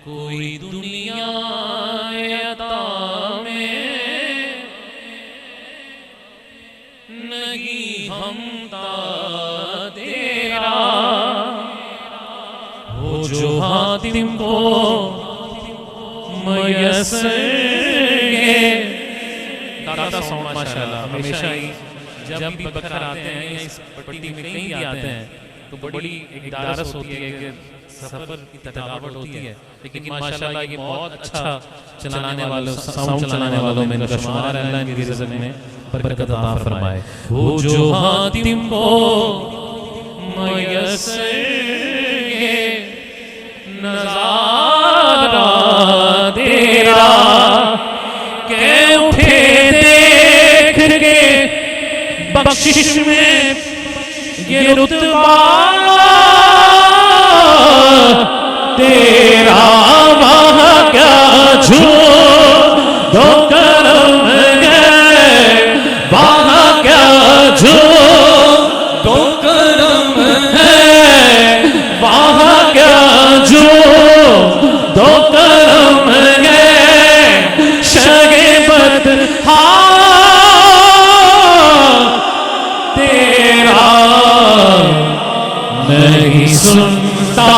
कोई दुनिया अता में नहीं हमता तेरा, हो जो हातिम को मयसर। दादा सॉन्ग माशाल्लाह हमेशा ही जब भी बकर आते हैं या इस पट्टी में कहीं भी आते हैं तो बड़ी एक दारस होती है कि सफर की थकावट होती है, लेकिन माशाल्लाह ये बहुत अच्छा चलाने वालों साउंड चलाने वालों में इनका शुमार है। अल्लाह इनकी रिज़्क़ में बरकत अता फरमाए। वो जो हातिम को मयसर नज़ारा तेरा के उठे देख के बख्शिश में ये रुतबा तेरा, वहाँ क्या झूठो करम है, वहाँ क्या झूठो करम है, वहाँ क्या झूठो करम है। शगे बदहा तेरा नहीं सुनता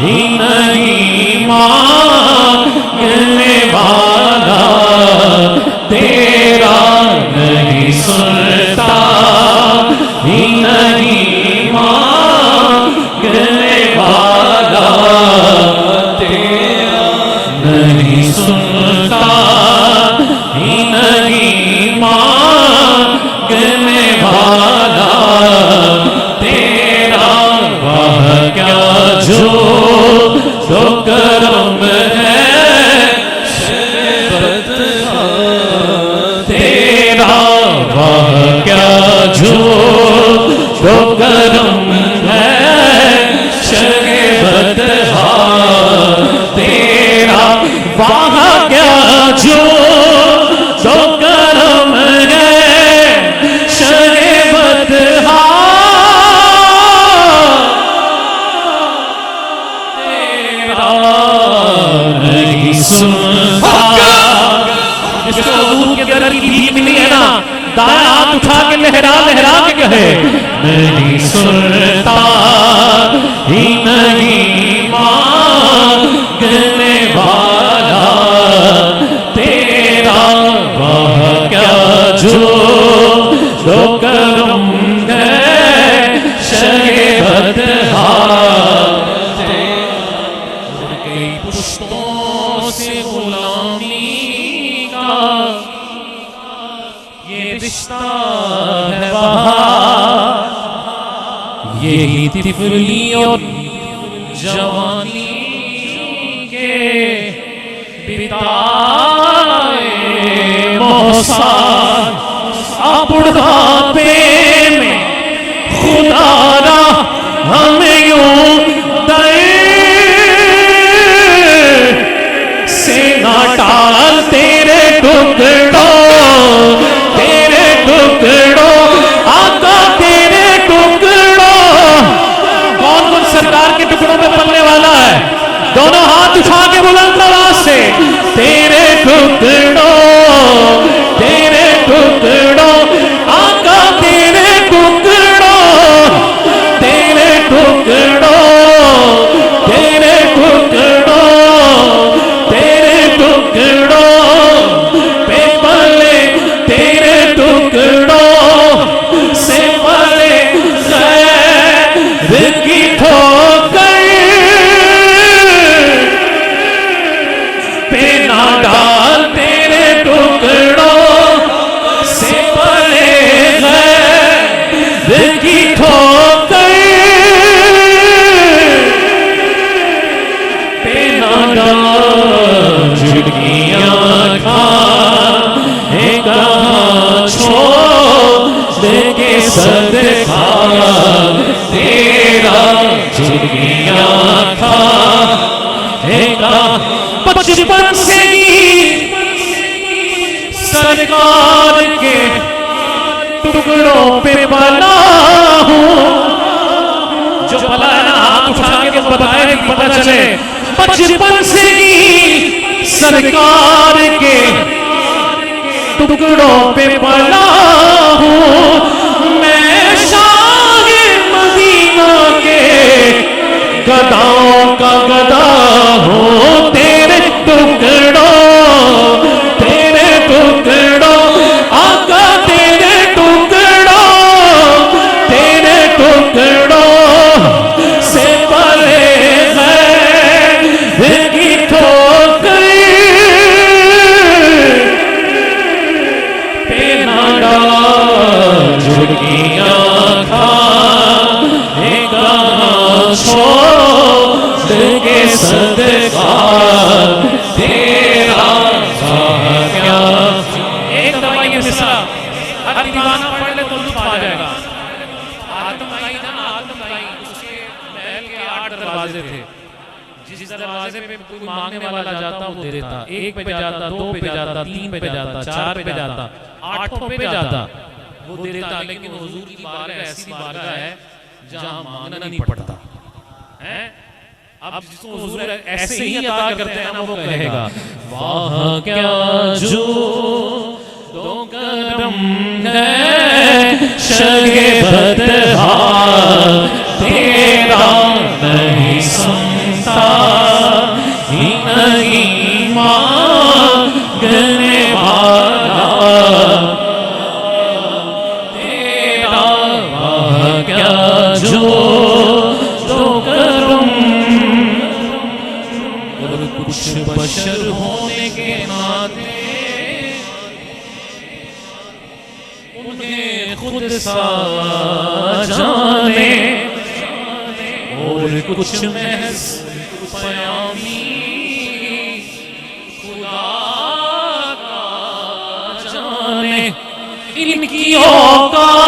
ही नहीं मांगने वाला तेरा, नहीं सुनता ही नहीं मांगने वाला तेरा, नहीं सुनता ही नहीं मांगने वाला तेरा, वह क्या जो तो करम है तेरा, वह क्या जो तो करम है शगबत तेरा, वह क्या जो तो करम है शगबत जिसको हजूर के दर की भीख मिली है ना, दाएं हाथ उठा के लहरा लहरा के कहे नहीं सुनता ही नहीं मांगने वाला तेरा, वह क्या जो करम है शगबत कई पुश्तों से गुलामी का ये रिश्ता है वहाँ, यही तिफली और जवानी के बिताए मौसाल, बुढ़ापे में खुदा ना हमें यूं से ना टाल तेरे टुकड़ों आका तेरे टुकड़ों। कौन कौन सरकार के टुकड़ों में पलने वाला है? दोनों हाथ उठा के बुलंद आवाज से तेरे टुकड़ों आका तेरे टुकड़ों पे पले तेरे टुकड़ों से पले खैर की ठोकर पे ना डाल तेरे टुकड़ों से पले खैर की ठोकर पे ना डाल झुर्गियां खाए कहाँ छोड़ के सदका तेरा, झुर्गियां खाए कहाँ बचपन से सरकार के टुकड़ों पे बना हूँ। जो भला है ना हाथ उठा के बताया कि पता चले बचपन से ही सरकार के टुकड़ों पे पला हूँ मैं, शाहे मदीना के गदाओं का गदा हूँ। तेरे टुकड़ों आका, तेरे टुकड़ों से परे है की ठोकर पे ना डाल झुर्गियां खाएगा छोड़ के सदका तेरा क्या। एक दफा ये मिसरा हर दीवाना पढ़ ले तो लुत्फ आ जाएगा। आदमकाई था ना, आदमकाई, उसके महल के 8 दरवाजे थे। जिस दरवाजे पे कोई मांगने वाला जाता वो देता, 1 पे जाता, 2 पे जाता, 3 पे जाता, 4 पे जाता, 8 पे जाता, वो देता। लेकिन हुजूर की बारगाह ऐसी बारगाह है जहां मांगना नहीं पड़ता है। अब जिसको हुजूर ऐसे ही अता करते हैं ना, वो कहेगा वाह क्या जो दो करम है शगे बदहा, तेरा नहीं सुनता ही नहीं मांगने वाला, तेरा वाह क्या जो दो करम। और कुछ बशर होने के नाते उन्हें खुद सा जाने, और कुछ महज पयामी खुदा का जाने। इनकी औकात